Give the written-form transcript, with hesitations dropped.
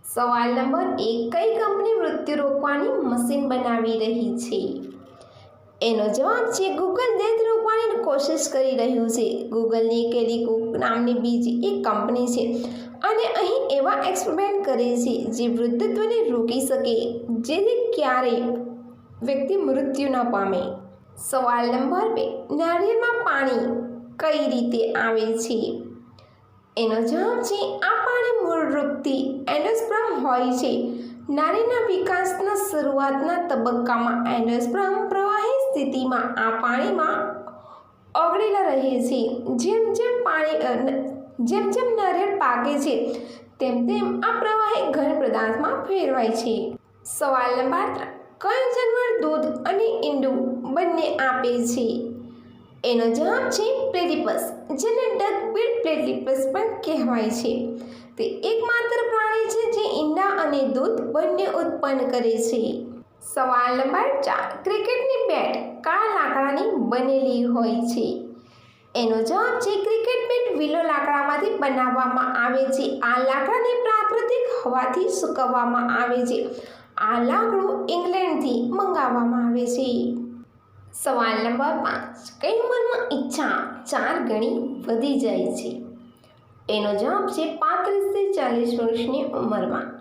સવાલ નંબર 1, કઈ કંપની મૃત્યુ રોકવાની મશીન બનાવી રહી છે? એનો જવાબ છે ગૂગલ ડેથ રોકવાની કોશિશ કરી રહ્યું છે. ગૂગલની કેલિકુક નામની બીજી એક કંપની છે અને અહીં એવા એક્સપેરિમેન્ટ કરે છે જે વૃદ્ધત્વને રોકી શકે જેથી ક્યારેય વ્યક્તિ મૃત્યુ ન પામે. સવાલ નંબર 2, નારિયેળમાં પાણી કઈ રીતે આવે છે? એનો જવાબ છે આ પાણી મૂળરૂપથી એન્ડોસ્પર્મ હોય છે. નારીના વિકાસના શરૂઆતના તબક્કામાં એન્ડોસ્પર્મ પ્રવાહી સ્થિતિમાં આ પાણીમાં ઓગળેલા રહે છે. જેમ જેમ નારિયેળ પાકે છે તેમ તેમ આ પ્રવાહી ઘન પદાર્થમાં ફેરવાય છે. સવાલ નંબર 3, કયું જાનવર દૂધ અને ઈંડું બંને આપે છે? એનો જવાબ છે પ્લેટિપસ, જેને ડક-બિલ્ડ પ્લેટિપસ પણ કહેવાય છે. તે એકમાત્ર પ્રાણી છે જે ઈંડા અને દૂધ બંને ઉત્પન્ન કરે છે. સવાલ નંબર 4, ક્રિકેટની બેટ કયા લાકડાની બનેલી હોય છે? એનો જવાબ છે ક્રિકેટ બેટ વિલો લાકડામાંથી બનાવવામાં આવે છે. આ લાકડાને પ્રાકૃતિક હવાથી સૂકવવામાં આવે છે. આ લાકડું ઇંગ્લેન્ડથી મંગાવવામાં આવે છે. સવાલ નંબર 5, કઈ ઉંમરમાં ઈચ્છા 4 ગણી વધી જાય છે? એનો જવાબ છે 35 થી 40 વર્ષની ઉંમરમાં.